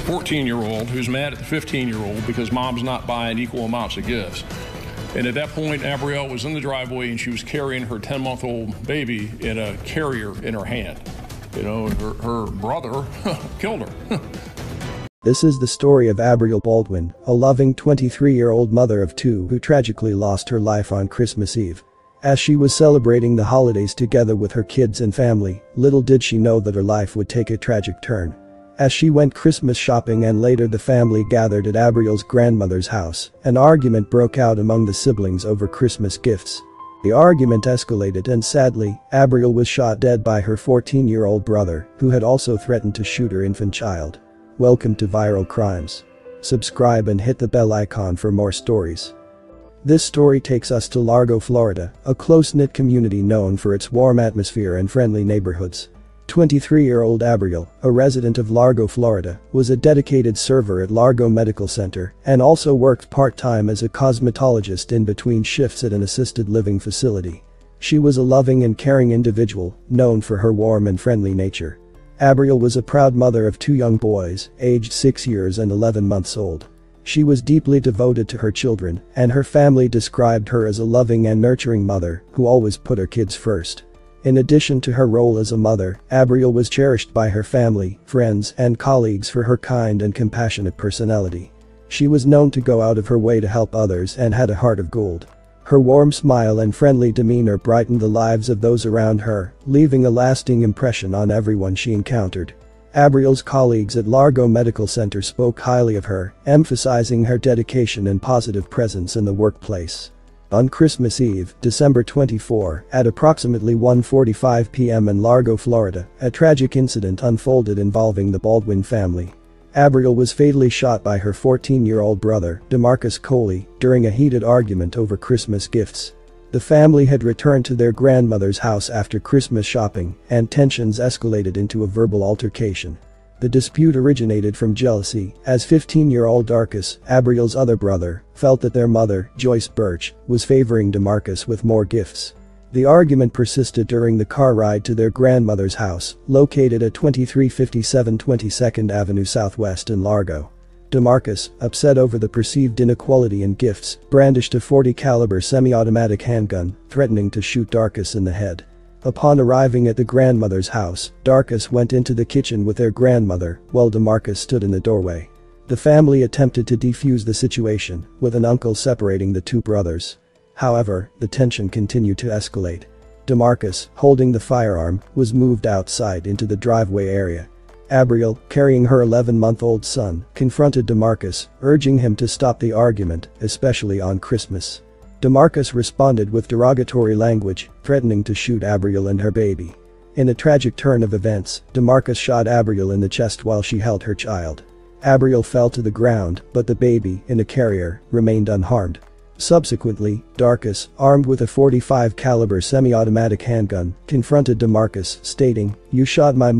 14-year-old who's mad at the 15-year-old because mom's not buying equal amounts of gifts. And at that point, Abrielle was in the driveway and she was carrying her 10-month-old baby in a carrier in her hand. You know, her brother killed her. This is the story of Abrielle Baldwin, a loving 23-year-old mother of two who tragically lost her life on Christmas Eve. As she was celebrating the holidays together with her kids and family, little did she know that her life would take a tragic turn. As she went Christmas shopping and later the family gathered at Abrielle's grandmother's house, an argument broke out among the siblings over Christmas gifts. The argument escalated and sadly, Abrielle was shot dead by her 14-year-old brother, who had also threatened to shoot her infant child. Welcome to Viral Crimes. Subscribe and hit the bell icon for more stories. This story takes us to Largo, Florida, a close-knit community known for its warm atmosphere and friendly neighborhoods. 23-year-old Abrielle, a resident of Largo, Florida, was a dedicated server at Largo Medical Center and also worked part-time as a cosmetologist in between shifts at an assisted living facility. She was a loving and caring individual, known for her warm and friendly nature. Abrielle was a proud mother of two young boys, aged 6 years and 11 months old. She was deeply devoted to her children, and her family described her as a loving and nurturing mother who always put her kids first. In addition to her role as a mother, Abrielle was cherished by her family, friends, and colleagues for her kind and compassionate personality. She was known to go out of her way to help others and had a heart of gold. Her warm smile and friendly demeanor brightened the lives of those around her, leaving a lasting impression on everyone she encountered. Abrielle's colleagues at Largo Medical Center spoke highly of her, emphasizing her dedication and positive presence in the workplace. On Christmas Eve, December 24, at approximately 1:45 p.m. in Largo, Florida, a tragic incident unfolded involving the Baldwin family. Abrielle was fatally shot by her 14-year-old brother, DeMarcus Coley, during a heated argument over Christmas gifts. The family had returned to their grandmother's house after Christmas shopping, and tensions escalated into a verbal altercation. The dispute originated from jealousy, as 15-year-old Darcus, Abrielle's other brother, felt that their mother, Joyce Birch, was favoring DeMarcus with more gifts. The argument persisted during the car ride to their grandmother's house, located at 2357 22nd Avenue Southwest in Largo. DeMarcus, upset over the perceived inequality in gifts, brandished a .40 caliber semi-automatic handgun, threatening to shoot Darcus in the head. Upon arriving at the grandmother's house, Darcus went into the kitchen with their grandmother, while DeMarcus stood in the doorway. The family attempted to defuse the situation, with an uncle separating the two brothers. However, the tension continued to escalate. DeMarcus, holding the firearm, was moved outside into the driveway area. Abrielle, carrying her 11-month-old son, confronted DeMarcus, urging him to stop the argument, especially on Christmas. DeMarcus responded with derogatory language, threatening to shoot Abrielle and her baby. In a tragic turn of events, DeMarcus shot Abrielle in the chest while she held her child. Abrielle fell to the ground, but the baby, in a carrier, remained unharmed. Subsequently, Darcus, armed with a .45 caliber semi-automatic handgun, confronted DeMarcus, stating, "You shot my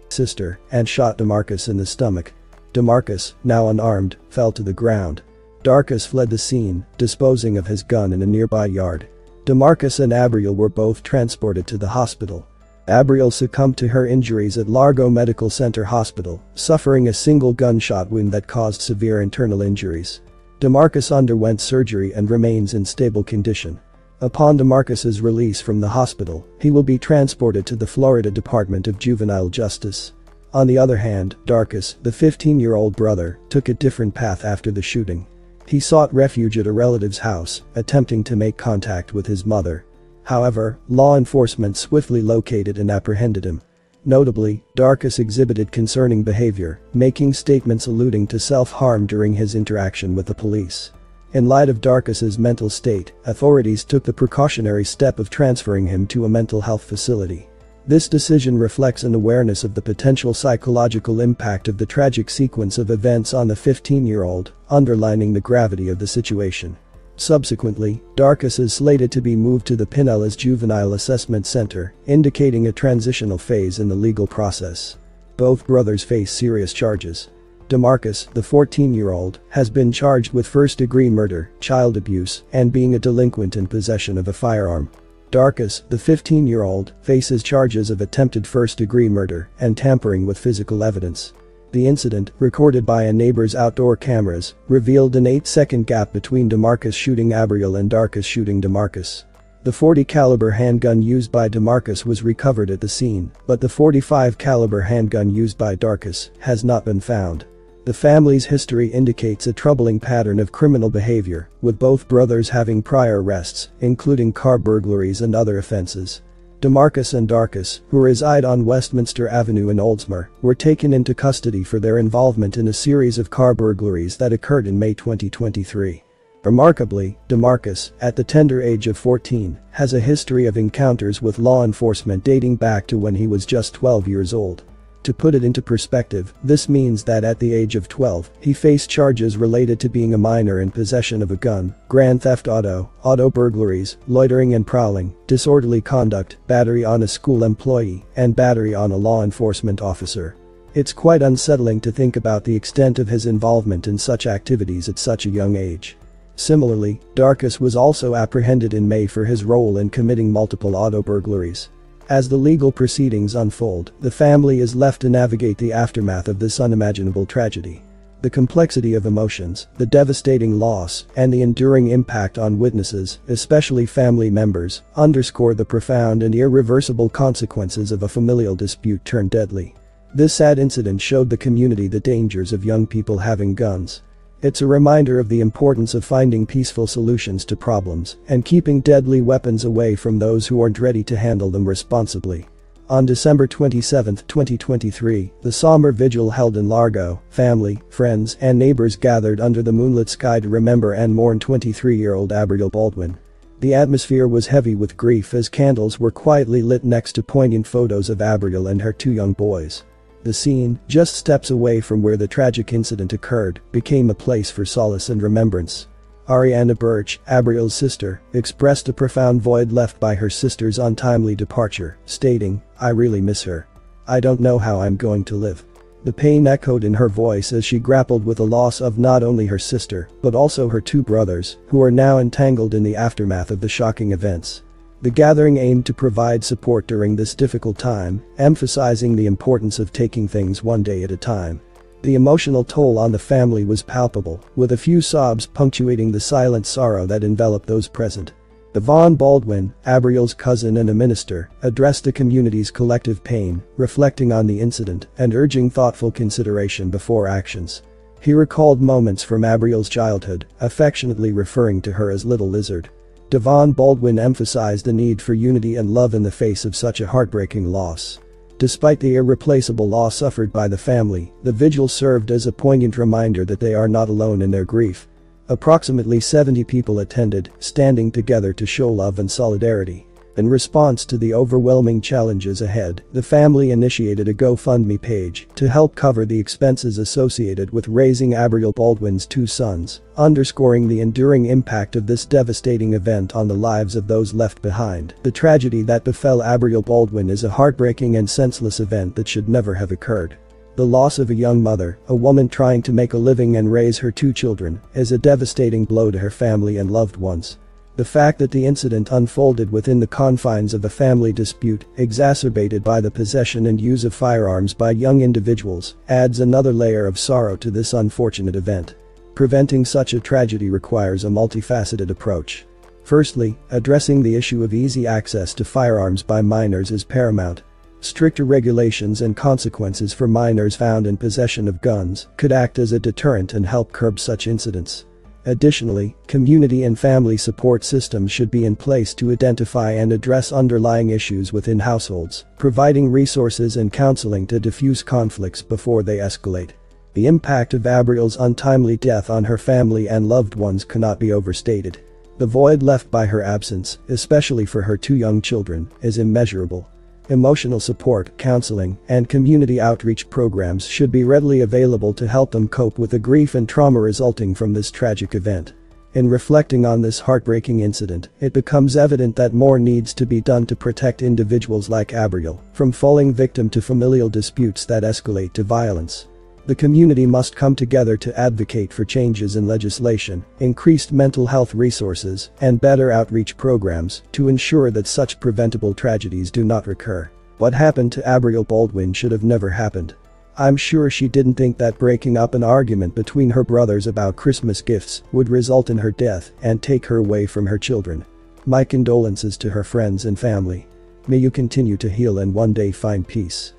sister," and shot DeMarcus in the stomach. DeMarcus, now unarmed, fell to the ground. Darcus fled the scene, disposing of his gun in a nearby yard. DeMarcus and Abrielle were both transported to the hospital. Abrielle succumbed to her injuries at Largo Medical Center Hospital, suffering a single gunshot wound that caused severe internal injuries. DeMarcus underwent surgery and remains in stable condition. Upon DeMarcus's release from the hospital, he will be transported to the Florida Department of Juvenile Justice. On the other hand, Darcus, the 15-year-old brother, took a different path after the shooting. He sought refuge at a relative's house, attempting to make contact with his mother. However, law enforcement swiftly located and apprehended him. Notably, Darcus exhibited concerning behavior, making statements alluding to self-harm during his interaction with the police. In light of Darcus's mental state, authorities took the precautionary step of transferring him to a mental health facility. This decision reflects an awareness of the potential psychological impact of the tragic sequence of events on the 15-year-old, underlining the gravity of the situation. Subsequently, Darcus is slated to be moved to the Pinellas Juvenile Assessment Center, indicating a transitional phase in the legal process. Both brothers face serious charges. DeMarcus, the 14-year-old, has been charged with first-degree murder, child abuse, and being a delinquent in possession of a firearm. Darcus, the 15-year-old, faces charges of attempted first-degree murder and tampering with physical evidence. The incident, recorded by a neighbor's outdoor cameras, revealed an 8-second gap between DeMarcus shooting Abrielle and Darcus shooting DeMarcus. The .40 caliber handgun used by DeMarcus was recovered at the scene, but the .45 caliber handgun used by Darcus has not been found. The family's history indicates a troubling pattern of criminal behavior, with both brothers having prior arrests, including car burglaries and other offenses. DeMarcus and Darcus, who reside on Westminster Avenue in Oldsmar, were taken into custody for their involvement in a series of car burglaries that occurred in May 2023. Remarkably, DeMarcus, at the tender age of 14, has a history of encounters with law enforcement dating back to when he was just 12 years old. To put it into perspective, this means that at the age of 12, he faced charges related to being a minor in possession of a gun, grand theft auto burglaries, loitering and prowling, disorderly conduct, battery on a school employee, and battery on a law enforcement officer. It's quite unsettling to think about the extent of his involvement in such activities at such a young age. Similarly, Darcus was also apprehended in May for his role in committing multiple auto burglaries. As the legal proceedings unfold, the family is left to navigate the aftermath of this unimaginable tragedy. The complexity of emotions, the devastating loss, and the enduring impact on witnesses, especially family members, underscore the profound and irreversible consequences of a familial dispute turned deadly. This sad incident showed the community the dangers of young people having guns. It's a reminder of the importance of finding peaceful solutions to problems and keeping deadly weapons away from those who aren't ready to handle them responsibly. On December 27, 2023, the somber vigil held in Largo. Family, friends, and neighbors gathered under the moonlit sky to remember and mourn 23-year-old Abrielle Baldwin. The atmosphere was heavy with grief as candles were quietly lit next to poignant photos of Abrielle and her two young boys. The scene, just steps away from where the tragic incident occurred, became a place for solace and remembrance. Ariana Birch, Abrielle's sister, expressed a profound void left by her sister's untimely departure, stating, "I really miss her. I don't know how I'm going to live." The pain echoed in her voice as she grappled with the loss of not only her sister, but also her two brothers, who are now entangled in the aftermath of the shocking events. The gathering aimed to provide support during this difficult time, emphasizing the importance of taking things one day at a time. The emotional toll on the family was palpable, with a few sobs punctuating the silent sorrow that enveloped those present. Yvonne Baldwin, Abrielle's cousin and a minister, addressed the community's collective pain, reflecting on the incident and urging thoughtful consideration before actions. He recalled moments from Abrielle's childhood, affectionately referring to her as Little Lizard. Yvonne Baldwin emphasized the need for unity and love in the face of such a heartbreaking loss. Despite the irreplaceable loss suffered by the family, the vigil served as a poignant reminder that they are not alone in their grief. Approximately 70 people attended, standing together to show love and solidarity. In response to the overwhelming challenges ahead, the family initiated a GoFundMe page to help cover the expenses associated with raising Abrielle Baldwin's two sons, underscoring the enduring impact of this devastating event on the lives of those left behind. The tragedy that befell Abrielle Baldwin is a heartbreaking and senseless event that should never have occurred. The loss of a young mother, a woman trying to make a living and raise her two children, is a devastating blow to her family and loved ones. The fact that the incident unfolded within the confines of a family dispute, exacerbated by the possession and use of firearms by young individuals, adds another layer of sorrow to this unfortunate event. Preventing such a tragedy requires a multifaceted approach. Firstly, addressing the issue of easy access to firearms by minors is paramount. Stricter regulations and consequences for minors found in possession of guns could act as a deterrent and help curb such incidents. Additionally, community and family support systems should be in place to identify and address underlying issues within households, providing resources and counseling to diffuse conflicts before they escalate. The impact of Abrielle's untimely death on her family and loved ones cannot be overstated. The void left by her absence, especially for her two young children, is immeasurable. Emotional support, counseling, and community outreach programs should be readily available to help them cope with the grief and trauma resulting from this tragic event. In reflecting on this heartbreaking incident, it becomes evident that more needs to be done to protect individuals like Abrielle from falling victim to familial disputes that escalate to violence. The community must come together to advocate for changes in legislation, increased mental health resources, and better outreach programs to ensure that such preventable tragedies do not recur. What happened to Abrielle Baldwin should have never happened. I'm sure she didn't think that breaking up an argument between her brothers about Christmas gifts would result in her death and take her away from her children. My condolences to her friends and family. May you continue to heal and one day find peace.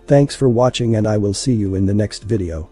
Thanks for watching and I will see you in the next video.